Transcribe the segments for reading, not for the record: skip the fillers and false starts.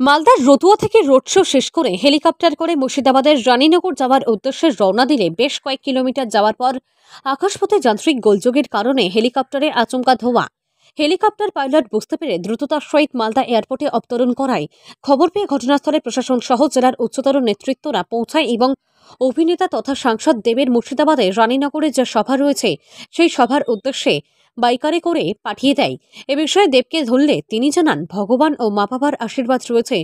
মালদার রতুয়া থেকে road show শেষ করে হেলিকপ্টার করে মুর্শিদাবাদের রানীনগর যাওয়ার উদ্দেশ্যে রওনা দিলে বেশ কয়েক কিলোমিটার যাওয়ার পর আকাশপথে যান্ত্রিক গোলযোগের কারণে হেলিকপ্টারে আচমকা ধোঁয়া। হেলিকপ্টার পাইলট বুঝতে পেরে দ্রুততার সহিত মালদা এয়ারপোর্টে অবতরণ করায় খবর পেয়ে ঘটনাস্থলে প্রশাসন সহ জেলার উচ্চতর নেতৃত্বরা পৌঁছায় এবং অভিনেতা তথা সাংসদ দেবের মুর্শিদাবাদে রানীনগরে যে সভা রয়েছে সেই সভার উদ্দেশ্যে বাইকারে করে পাঠিয়ে দেয়। এ বিষয়ে দেবকে ধরলে তিনি জানান, ভগবান ও মা বাবার আশীর্বাদ রয়েছে,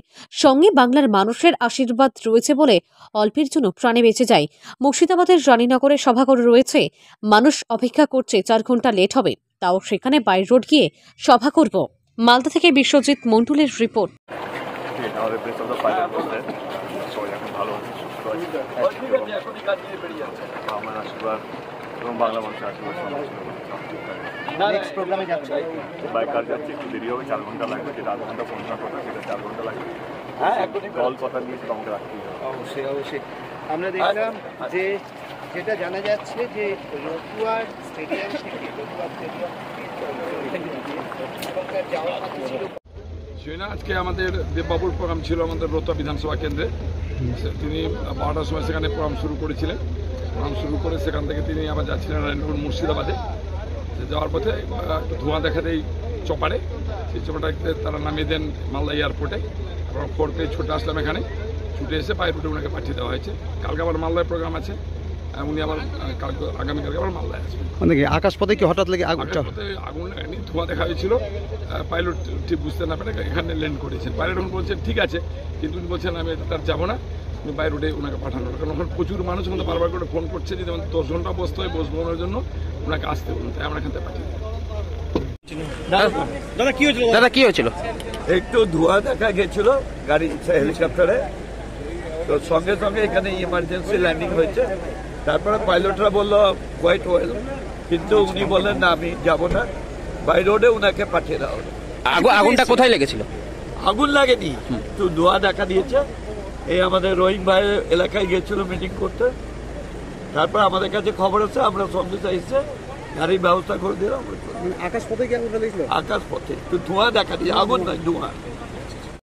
সঙ্গে বাংলার মানুষের আশীর্বাদ রয়েছে বলে অল্পের জন্য প্রাণে বেঁচে যায়। মুর্শিদাবাদের রানীনগরে সভা করে রয়েছে, মানুষ অপেক্ষা করছে 4 ঘন্টা লেট হবে, তাও সেখানে বাই রোড গিয়ে সভা করব। মালদা থেকে বিশ্বজিৎ মন্ডলের রিপোর্ট। এবং বাংলা মানুষের আশীর্বাদ নেক্সট প্রোগ্রামে যাচ্ছে বাইকার যাচ্ছে, একটু দেরি হবে, 4 ঘন্টা লাগবে, যেটা 8 ঘন্টা 15 কথা সেটা 4 ঘন্টা লাগবে। হ্যাঁ, দল কথা নিয়ে সেটা আমাকে রাখতে হবে। অবশ্যই অবশ্যই। আমরা দেখলাম যে যেটা জানা যাচ্ছে যে রতুয়া স্টেডিয়াম থেকে আজকে আমাদের দেববাবুর প্রোগ্রাম ছিল আমাদের রতুয়া বিধানসভা কেন্দ্রে। তিনি 12টার সময় সেখানে প্রোগ্রাম শুরু করেছিলেন। প্রোগ্রাম শুরু করে সেখান থেকে তিনি আবার যাচ্ছিলেন রানীনগর মুর্শিদাবাদে। যাওয়ার পথে একটু ধোঁয়া দেখা দেয় চপারে, সেই চপারটাকে তারা নামিয়ে দেন মালদা এয়ারপোর্টে। আমরা 4 পেয়ে ছুটে আসলাম, এখানে ছুটে এসে বাই রোডে ওনাকে পাঠিয়ে দেওয়া হয়েছে। কালকে আবার মালদায় প্রোগ্রাম আছে, উনি আবার আগামীকালকে আবার মালদায় আসবেন। মানে কি আকাশপথে কি হঠাৎ লেগে আগুন লাগেনি, ধোঁয়া দেখা হয়েছিল। পাইলট ঠিক বুঝতে না পেরে এখানে ল্যান্ড করেছেন। পাইলট এখন বলছেন ঠিক আছে, কিন্তু উনি বলছেন আমি তার যাবো না, বাই রোডে ওনাকে পাঠানো। কারণ ওখানে প্রচুর মানুষ আমাদের বারবার করে ফোন করছে যে 10 ঘন্টা বসতে হয়, বসবানোর জন্য ওনাকে আসতে বলুন, তাই আমরা এখান থেকে পাঠিয়ে দিই। দাদা কি হয়েছিল? একটু ধোঁয়া দেখা গেছিল গাড়ি হেলিকপ্টারে, তো সঙ্গে সঙ্গে এখানে ইমার্জেন্সি ল্যান্ডিং হয়েছে। তারপরে পাইলটরা বললো কোয়াইট ওয়েল, কিন্তু উনি বললেন না আমি যাব না, বাই রোডে উনাকে পাঠিয়ে দেওয়া হলো। আগুনটা কোথায় লেগেছিল? আগুন লাগেনি, একটু ধোঁয়া দেখা দিয়েছে। এই আমাদের রোহিং ভাই এলাকায় গিয়েছিল মিটিং করতে, তারপর আমাদের কাছে খবর আছে, আমরা সঙ্গে এসে গাড়ির ব্যবস্থা করে দিলাম। আকাশপথে কি আগুনটা লেগেছিল? আকাশপথে একটু ধোঁয়া দেখা দিয়েছে, আগুন নয় ধোঁয়া।